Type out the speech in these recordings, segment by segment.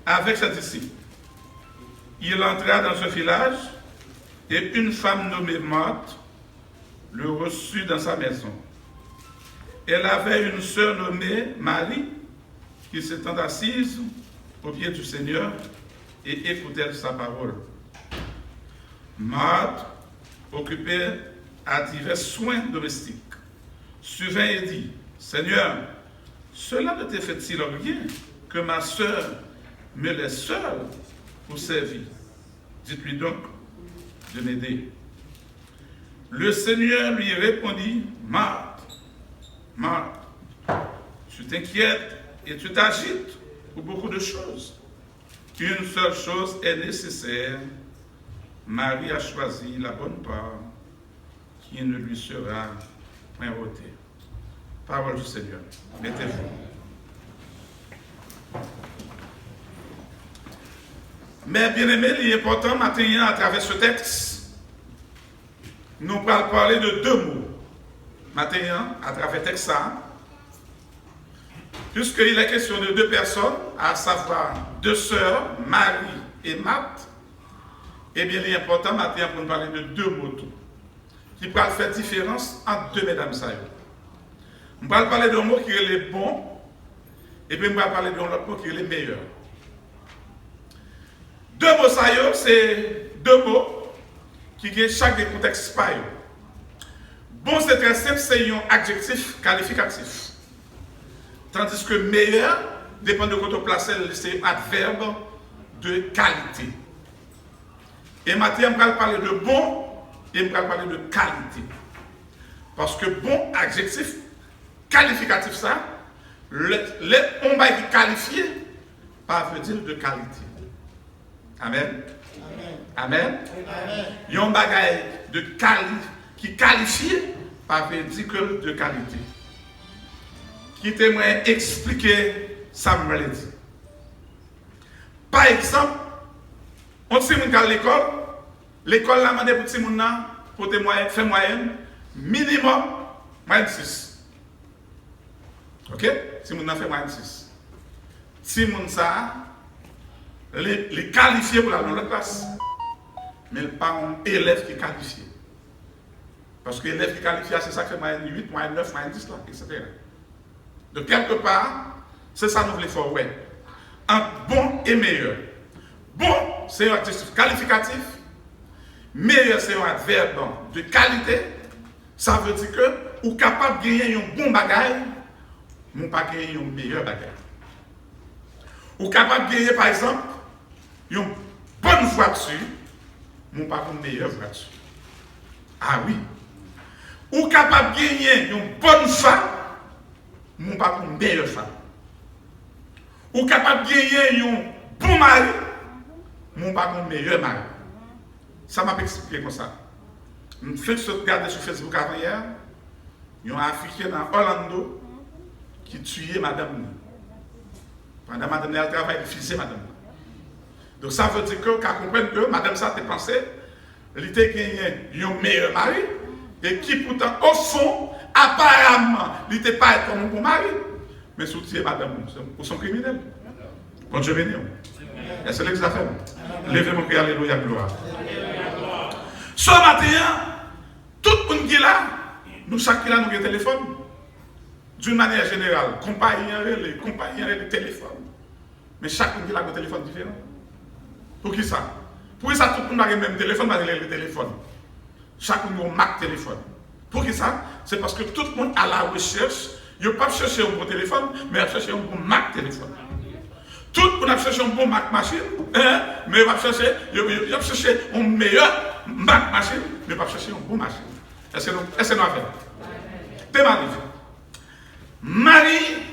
avec ses disciples. Il entra dans un village et une femme nommée Marthe le reçut dans sa maison. Elle avait une sœur nommée Marie qui s'étant assise au pied du Seigneur et écoutait sa parole. Marthe, occupée à divers soins domestiques, survint et dit, « Seigneur, cela ne te fait-il rien que ma sœur me laisse seule pour servir? Dites-lui donc de m'aider. » Le Seigneur lui répondit, « Marthe, Marthe, tu t'inquiètes et tu t'agites pour beaucoup de choses. Une seule chose est nécessaire. Marie a choisi la bonne part qui ne lui sera point ôtée. » Parole du Seigneur. Mettez-vous. Mais bien aimé, il est important maintenant à travers ce texte, nous allons parler de deux mots. Maintenant, à travers le texte, puisqu'il est question de deux personnes, à savoir deux sœurs, Marie et Marthe, eh bien, il est important maintenant pour nous parler de deux mots qui peuvent faire différence entre deux mesdames. On va parler d'un mot qui est le bon, et puis on va parler d'un autre mot qui est le meilleur. Deux mots, c'est deux mots qui ont chaque des contextes pareils. Bon, c'est très simple, c'est un adjectif qualificatif. Tandis que meilleur dépend de quand on place, c'est un adverbe de qualité. Et maintenant, on va parler de bon et on va parler de qualité. Parce que bon, adjectif qualificatif, ça, on va être qualifié par veut dire de qualité. Amen. Amen. Il y a un bagage qui qualifie par veut dire que de qualité. Qui t'aimerait expliquer ça me l'a dit. Par exemple, on sait à l'école l'a demandé pour Timoun pour faire moyenne minimum moyenne 6. OK? Timoun fait moyenne 6. Timoun ça les qualifiés pour la longue classe. Mais pas un élève qui est qualifié. Parce que l'élève qui est qualifié, c'est ça qui fait moyenne 8, moyenne 9, moyenne 10, là, etc. Donc, quelque part, c'est ça que nous voulons faire, ouais. Entre bon et meilleur. Bon, c'est un adjectif qualificatif. Meilleur, c'est un adverbe de qualité. Ça veut dire que vous êtes capable de gagner un bon bagage, mais pas gagner un meilleur bagage. Vous êtes capable de gagner, par exemple, une bonne voiture, mais pas une meilleure voiture. Ah oui. Vous êtes capable de gagner une bonne femme, mais pas une meilleure femme. Vous êtes capable de gagner un bon mari, mais pas un meilleur mari. Ça m'a expliqué comme ça. Je fais regarder sur Facebook avant hier, il y a un Africain dans Orlando qui tuait madame. Pendant madame elle travaille, il fusait madame. Donc ça veut dire que, qu'on comprenne que madame ça te pensait, elle était gagné un meilleur mari, et qui pourtant, au fond, apparemment, il n'était pas comme un bon mari, mais soutient madame, pour son criminel. Bon Dieu béni. Et c'est l'examen. Levez mon cœur, alléluia, gloire. Ce matin, tout le monde qui est là, nous chaque qui là, nous avons un téléphone. D'une manière générale, compagnie, le téléphone. Mais chaque monde qui a un téléphone différent. Pour qui ça? Pour qui ça, tout le monde a le même téléphone, mais le téléphone. Chaque monde a un Mac téléphone. Pour qui ça? C'est parce que tout le monde a la recherche. Il ne va pas chercher un bon téléphone, mais il va chercher un bon Mac téléphone. Tout le monde a cherché un bon Mac machine, mais il va chercher un meilleur Mac machine, mais il va chercher un bon machine. Est-ce que nous avons fait? Marie,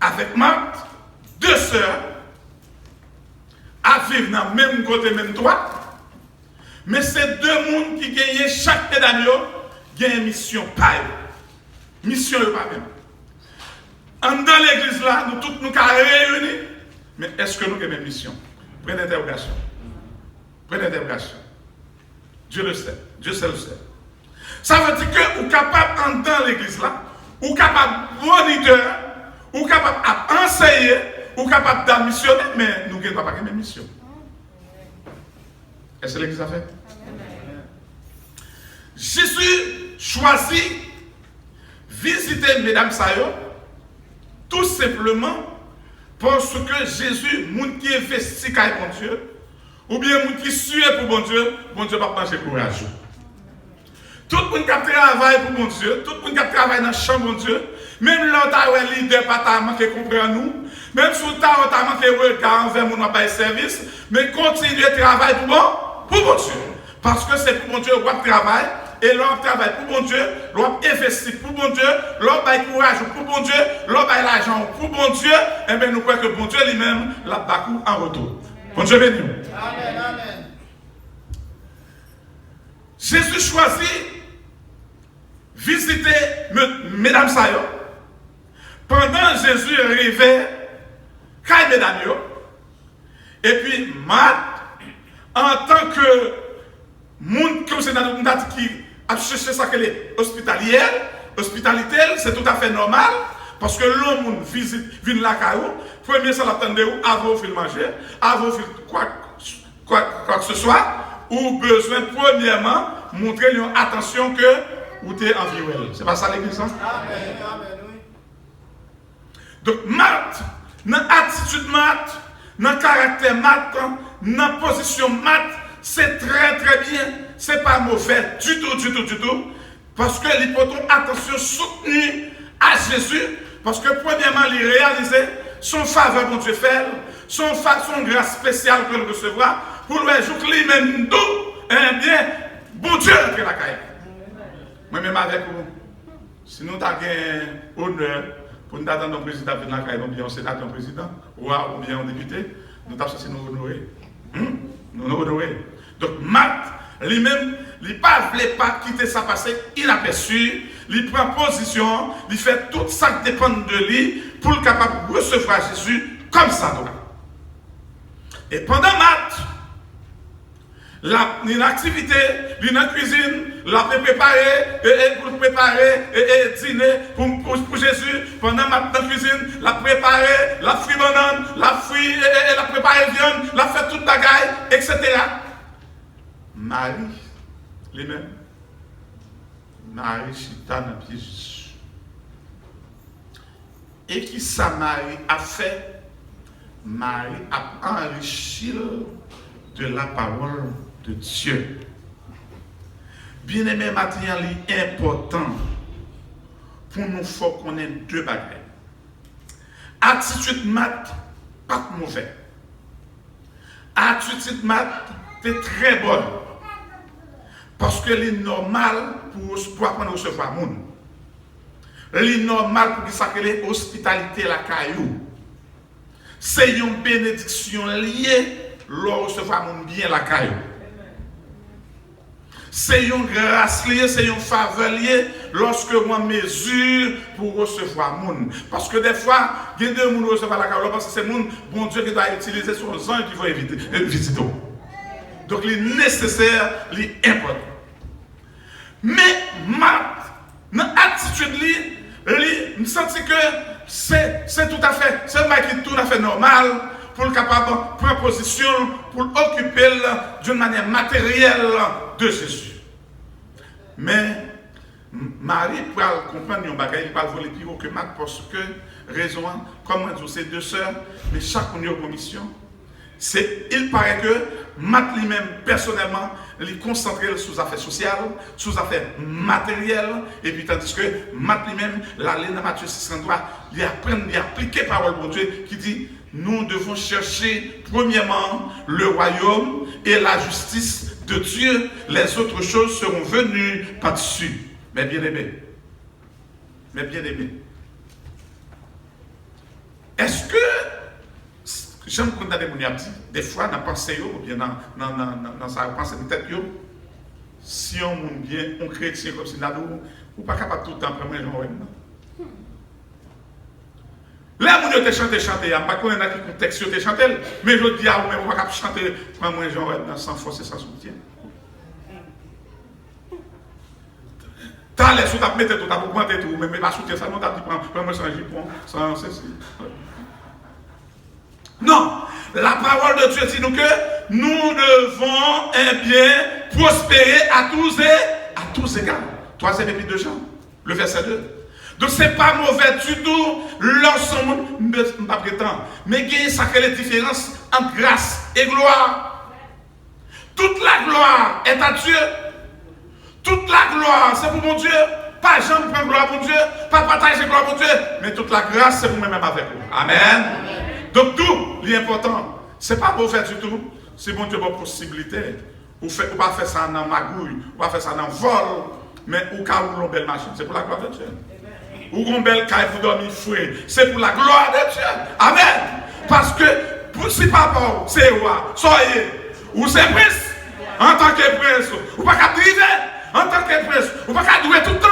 avec Marthe, deux sœurs, à vivre dans le même côté, même droit, mais c'est deux mondes qui gagnent chaque pédale, gagnent une mission pareille. Mission pas même. Dans l'église là, nous tous nous réunis, mais est-ce que nous avons une mission? Prenez l'interrogation. Prenez l'interrogation. Dieu le sait. Dieu seul le sait. Ça veut dire que vous êtes capable dans l'église là, vous êtes capable de moniteur, vous êtes capable d'enseigner, ou capable de missionner, mais nous n'avons pas de mission. Est-ce que l'église a fait? Jésus choisit visiter mesdames Sayo tout simplement parce que Jésus, moun qui investit avec bon Dieu, ou bien moun qui suit pour bon Dieu va pas manger courage. Tout le monde qui travaille pour bon Dieu, tout le monde qui travaille dans le champ bon Dieu, même l'autre leader pas ta manqué comprendre nous, même si tu as manqué regard envers mon service, mais continue à travailler pour bon Dieu. Parce que c'est pour bon Dieu qu'on travaille, et l'on travaille pour bon Dieu, l'on investit pour bon Dieu, l'on baille courage pour bon Dieu, l'on baille l'argent pour bon Dieu, et bien nous croyons que bon Dieu lui-même l'a battu en retour. Bon Dieu béni. Amen, amen. Jésus choisit visiter mesdames Sayo. Pendant Jésus arrivait, quand mesdames yo, et puis Marthe, en tant que monde qui a cherché ça qu'elle est hospitalière, hospitalité, c'est tout à fait normal, parce que l'homme visite, vient la caillou, premier ça l'attendait où, avant de manger, avant de quoi que ce soit, ou besoin, premièrement, montrer une attention que vous êtes en vie. C'est pas ça l'église? Amen, amen, oui. Donc, Marthe, dans l'attitude Marthe, dans le caractère Marthe, dans la position Marthe, c'est très très bien. C'est pas mauvais du tout. Parce que les portent attention soutenue à Jésus. Parce que premièrement, il réalisait son faveur pour Dieu faire, son grâce spéciale pour le recevoir, pour le jour lui-même d'où, eh bien, bon Dieu qui la caille. Moi-même avec vous, si nous avons un honneur pour nous attendre un président de la caille, ou bien un sénateur, un président, ou bien un député, nous avons censé nous honorer. Nous honorer. Donc, Marthe, lui-même, il ne voulait pas quitter sa passé inaperçu, il prend position, il fait tout ça qui dépend de lui pour le capable de recevoir Jésus comme ça. Donc. Et pendant Marthe, une activité, une cuisine, la préparer, pour préparer dîner pour Jésus. Pendant Marthe dans la cuisine, la préparer, la fruit banane, la préparer viande, la faire toute bagaille, etc. Marie, lui-même, Marie chita dans pied Jésus. Et qui ça Marie a fait? Marie a enrichi de la parole de Dieu. Bien-aimé, maintenant, il est important pour nous faire connaître deux bagages. Attitude mat, pas mauvais. Attitude mat, c'est très bonne. Parce que c'est normal pour apprendre à recevoir le monde. C'est normal pour ça que l'hospitalité la caillou. C'est une bénédiction liée lors recevoir le monde bien la caillou. C'est une grâce liée, c'est une faveur liée lorsque on mesure pour recevoir le monde. Parce que des fois, il y a deux gens qui recevoir la caillou parce que c'est le monde, bon Dieu, qui doit utiliser son ange qui va visiter. Donc, il est nécessaire, il est important. Mais, Marthe, dans l'attitude, il me sentit que c'est tout à fait, c'est un qui est tout à fait normal pour le capable de prendre position, pour occuper d'une manière matérielle de Jésus. Mais, Marie, pour comprendre un bagage, il ne va pas voler plus haut que Marthe parce que, raison, comme on dit, c'est deux sœurs, mais chacune a une mission. Il paraît que Marthe lui-même, personnellement, il concentré sur les affaires sociales, sur les affaires matérielles, et puis tandis que Marthe lui-même, dans Matthieu 6:33, il apprend, il applique la parole de Dieu qui dit, nous devons chercher premièrement le royaume et la justice de Dieu, les autres choses seront venues par-dessus. Mais bien aimé, est-ce que j'aime qu'on a des fois dans pensée ou bien dans sa pensée de tête, si on est bien, on chrétien comme si ou pas capable tout le temps prendre un genre. Là, on a chanté, je ne sais pas qu'on a un contexte de chanter, mais je dis à vous, on ne va pas chanter prendre un genre sans force et sans soutien. T'as les sous, t'as mis tout, t'as augmenté tout, mais pas soutien, ça, non, t'as dit prends un jupon, sans ceci. Non. La parole de Dieu dit nous que nous devons prospérer à tous égards. Troisième épître de Jean, le verset 2. Donc ce n'est pas mauvais du tout lorsqu'on ne pas prétend. Mais il y a une différence entre grâce et gloire. Toute la gloire est à Dieu. Toute la gloire, c'est pour mon Dieu. Pas jamais prendre gloire pour Dieu, pas partager gloire pour Dieu, mais toute la grâce, c'est pour moi-même avec vous. Amen. Donc tout, l'important, c'est pas mauvais du tout. C'est bon Dieu, bonne possibilité. Ou pas faire ça dans magouille, ou pas faire ça dans vol, mais ou cas où une belle machine, c'est pour la gloire de Dieu. Ou une belle caille pour dormir fouet, c'est pour la gloire de Dieu. Amen. Parce que, si papa, c'est roi, soyez, ou c'est prince, en tant que prince, ou pas qu'à driver, en tant que prince, ou pas qu'à douer tout le temps,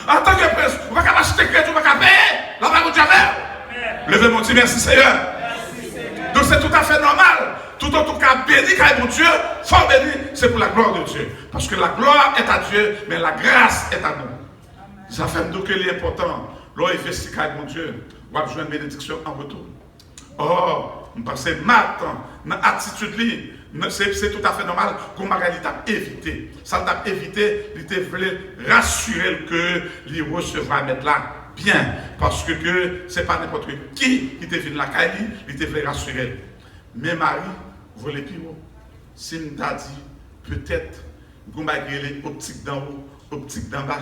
en tant que prince, ou pas qu'à acheter crédit, ou pas qu'à payer, la main de Dieu. Levez mon Dieu, merci Seigneur. Donc c'est tout à fait normal. Tout en tout cas, béni car mon Dieu, fort béni, c'est pour la gloire de Dieu. Parce que la gloire est à Dieu, mais la grâce est à nous. Ça fait donc que l'important, lorsqu'on investit car mon Dieu, on va jouer une bénédiction en retour. Oh, on pense maintenant, dans l'attitude, c'est tout à fait normal qu'on m'a évité. Ça t'a évité, il te voulait rassurer que il recevra mettre là bien. Parce que ce n'est pas n'importe qui te vient la caille, il te voulait rassurer. Mais Marie, voulait plus haut. Si on t'a dit, peut-être, qu'on va les optiques d'en haut, optiques d'en bas.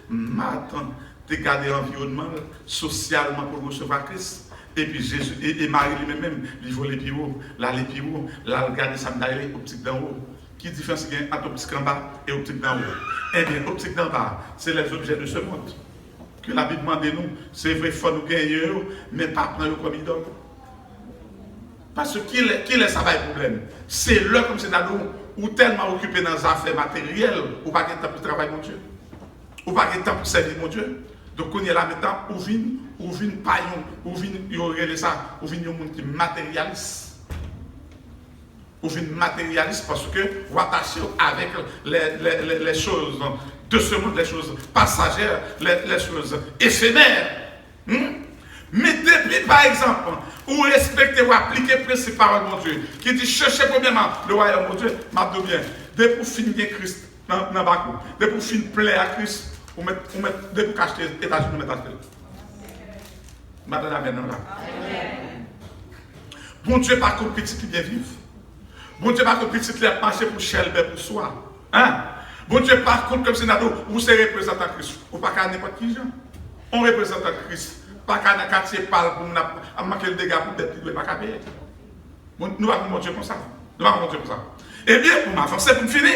Maintenant, tu gardes l'environnement socialement pour recevoir Christ. Et puis Jésus, et Marie lui-même, il voulait plus haut, là, les plus haut, là, regarder ça, les optiques d'en haut. Qui différencie entre optique d'en bas et optique d'en haut? Eh bien, optique d'en bas, c'est les objets de ce monde. Que la Bible demande de nous, c'est vrai, il faut nous gagner, mais pas prendre comme idole. Parce que qui est ça va le problème? C'est là comme c'est dans nous, ou tellement occupé dans les affaires matérielles, ou pas de temps pour travailler mon Dieu. Ou pas de temps pour servir mon Dieu. Donc on est là maintenant, ou vin paillon, ou vin ça, ou vin un monde qui matérialiste. Ou vin matérialiste parce que vous attachez avec les choses de ce monde, les choses passagères, les choses éphémères. Mais depuis, par exemple, ou respecter ou appliquer le principe parole de mon Dieu, qui dit chercher premièrement le royaume de mon Dieu, m'a dit bien, dès pour finir Christ dans le bac, dès pour finir plaire à Christ, dès pour acheter les États-Unis, on met acheter. Madame la maintenant là. Bon Dieu, pas comme petit qui vient vivre. Bon Dieu, pas comme petit qui a marché pour Shelby pour soi. Hein? Bon Dieu, par contre, comme sénateur, vous serez représentant Christ. Ou pas qu'à n'importe qui, on représente Christ. Pas qu'à un quartier parle pour nous marquer le dégât pour des petits, pas qu'à payer. Nous avons mon Dieu comme ça. Nous avons mon Dieu comme ça. Eh bien, pour m'avancer, pour finir,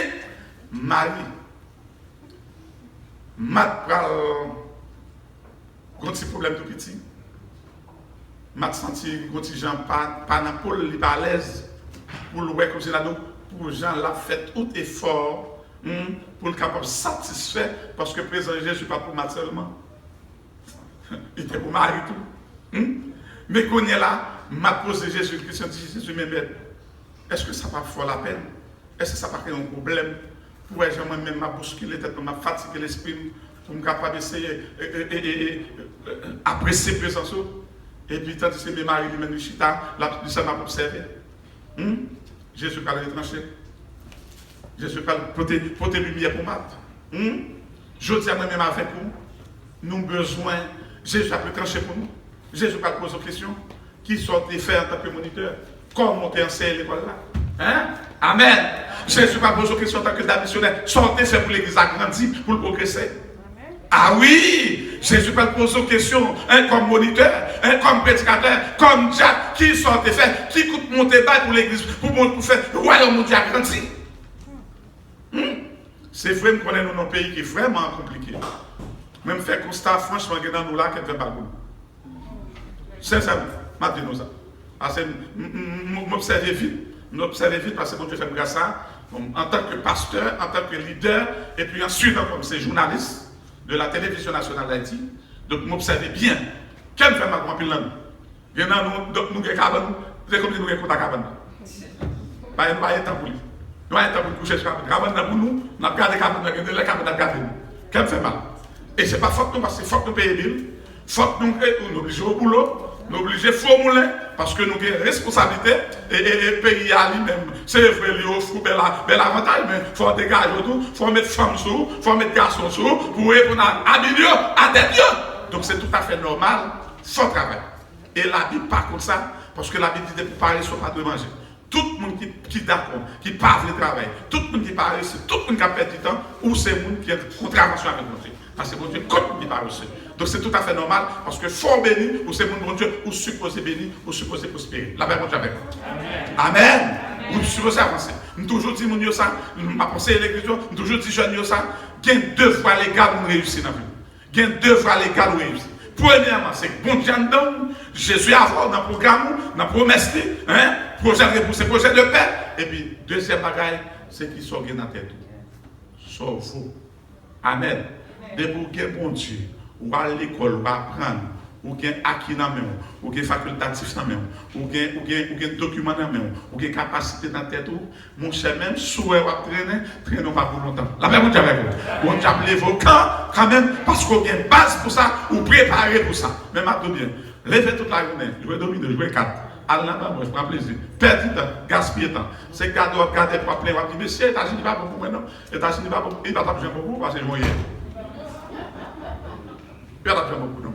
Marie, Mat pral, grand petit problème tout petit. Mat senti grand petit Jean pas dans Paul, il pas à l'aise pour le comme c'est là pour Jean l'a fait tout effort pour le capable satisfait parce que présent Jésus pas pour Mat seulement. Il était pour Marie tout. Mais qu'on est là, m'a posé Jésus-Christ, dit Jésus m'aime. Est-ce que ça va faire la peine? Est-ce que ça va créer un problème? Pour moi-même m'a bousculé, m'a fatigué l'esprit pour me capable d'essayer apprécier présence. Et puis tandis que mes maris lui-même chita, là ça m'a observé. Jésus va le retrancher. Jésus va porter lumière pour moi. Je dis à moi-même avec vous, nous avons besoin. Jésus va trancher pour nous. Jésus va poser une question. Qui sont faire en tant que moniteur? Comment tu enseignes l'école là? Hein? Amen. Jésus va poser une question en tant que missionnaire. Sortez faire pour l'église agrandir, pour le progresser. Amen. Ah oui! Jésus va poser une question comme moniteur, comme prédicateur, comme Jacques. Qui sortez faire? Qui coûte monter bas pour l'église, pour faire le royaume mondial agrandir? C'est vrai qu'on est dans un pays qui est vraiment compliqué. Même faire constat, franchement, que dans nous là, qu'elle ne fait pas bon. Sincèrement, je dis ça. Parce que m'observer vite, parce que mon Dieu fait grâce à en tant que pasteur, en tant que leader, et puis ensuite, comme c'est journaliste de la télévision nationale d'Haïti, donc m'observer bien. Quel fait ma grand pilon? Il y en a nous cabane, c'est comme si nous avons un cabane. Pas de temps pour lui. Nous avons un temps pour coucher sur la cabane pour nous, nous avons gardé la cabane à garder. Quel fait mal? Et ce n'est pas faute nous, parce que faut que nous payions les billes, faut que nous obligeons au boulot, Nous obligés faux moulin parce que nous avons une responsabilité et le pays à lui-même. C'est vrai, il offre bel avantage, mais il faut dégager tout, il faut mettre femmes sous, il faut mettre garçons sous pour répondre à Dieu, à des dieux. Donc c'est tout à fait normal, sans travail. Et la Bible pas comme ça, parce que la Bible dit pour parler sur pas de manger. Tout le monde qui est d'accord, qui parle de travail, tout le monde qui parle, c'est tout le monde qui a perdu du temps, ou c'est le monde qui est en contravention avec mon Dieu. Parce que mon Dieu, comme il parle aussi. Donc c'est tout à fait normal, parce que fort béni, ou c'est mon Dieu, ou supposé béni, ou supposé prospérer. La paix, mon Dieu avec vous. Amen. Vous supposez avancer. Nous toujours dit, mon Dieu, ça, ma pensée et l'écriture, nous toujours dit, jeune, ça, il y a 2 fois légal pour réussir dans la vie. Il y a 2 fois légal pour réussir. Premièrement, c'est que bon Dieu donne, Jésus a dans le programme, dans la promesse, hein, projet de repousser, projet de paix. Et puis, deuxième bagaille, c'est qu'il sort dans la tête. Sauf vous. Amen. De pour que bon Dieu, ou à l'école, ou apprendre, ou qu'il acquis dans la main, ou qu'il facultatif dans la main, ou qu'il document dans la main, ou qu'il capacité dans la tête, mon cher, même souhait ou traîner pas pour longtemps. La même chose avec vous. On appelle vos camps, quand même, parce qu'on a une base pour ça, ou préparé pour ça. Même à tout bien. Levez toute la journée, jouez domino, jouez 4. Allez là-bas, je prends plaisir. Perdre du temps, gaspiller du temps. C'est garder pour appeler, on dit, monsieur, États-Unis pas pour vous maintenant. États-Unis pas pour vous, il va pas pour vous, parce que je vois hier. Il va pas pour beaucoup, non?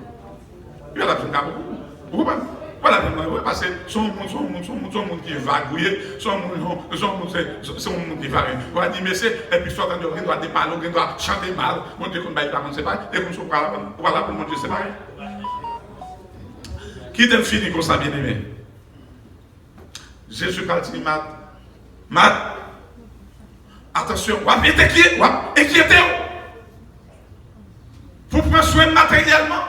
Il va pas pour beaucoup. Vous comprenez? Voilà, parce que son monde qui va gouiller, son monde qui va rien. On va dire, monsieur, et puis soit on doit déparler, on doit chanter mal, mon Dieu, qu'on va y parler, c'est pareil, et qu'on soit voilà pour mon Dieu, c'est pareil. Qui t'aime fini comme ça, bien aimé? Jésus a dit, Matt, attention, vous inquiétez-vous. Pour prendre soin matériellement,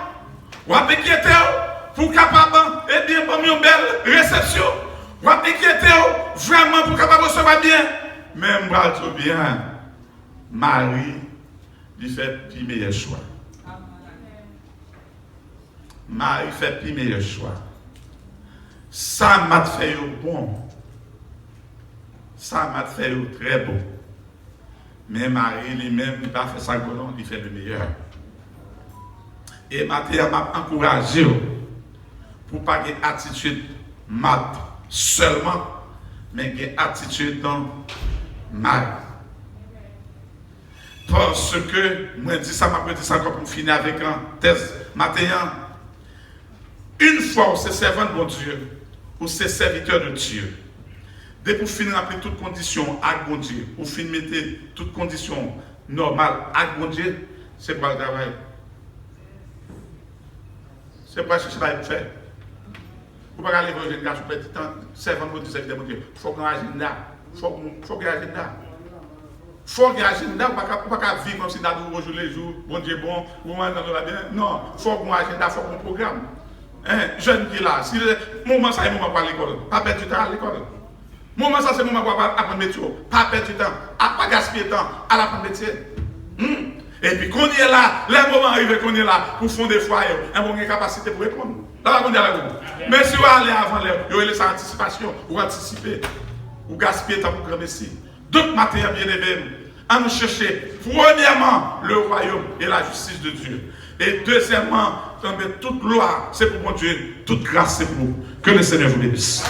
vous inquiétez-vous. Pour capable, et bien, pour une belle réception. Vous inquiétez-vous vraiment pour capable recevoir bien. Même tout bien, Marie, il fait le meilleur choix. Marie fait le meilleur choix. Ça m'a fait bon. Ça m'a fait très bon. Mais Marie lui-même, il n'a pas fait ça, il fait le meilleur. Et Matthieu m'a encouragé pour ne pas avoir une attitude mat seulement, mais une attitude dans Marie. Parce que, moi, je dis ça, je dis ça encore pour finir avec un test. Matthieu, une fois où c'est servant de bon Dieu, ou c'est serviteur de Dieu, dès pour finir après toutes conditions avec bon Dieu, ou finir mettre toutes conditions normales avec bon Dieu, c'est pas le travail. C'est pas ce que ça va faire. Vous ne pouvez pas aller voir un gars sur petit temps, servant de Dieu, c'est de Dieu. Il faut qu'il y ait un agenda. Il faut qu'il y ait un agenda. Il faut qu'il y ait un agenda. Vous ne pouvez pas vivre comme si dans le jour les jours, bon Dieu bon, vous m'en avez bien. Non, il faut qu'il y ait un agenda, il faut qu'il y ait un programme. Jeune qui est là, si le moment ça est moment pour l'école, pas perdre du temps à l'école. Moment ça c'est moment pour apprendre le métier, pas perdre du temps, pas gaspiller du temps à l'apprendre le métier. Et puis qu'on est là, le moment arrivé qu'on est là pour fonder des foyers, on a une capacité pour répondre. Là, on est là. Mais si vous allez avant l'heure, vous avez cette anticipation, vous anticipez, vous gaspillez temps pour grand messie. Donc, matériel bien aimé, à nous chercher, premièrement, le royaume et la justice de Dieu. Et deuxièmement, toute loi, c'est pour mon Dieu, toute grâce, c'est pour vous. Que le Seigneur vous bénisse.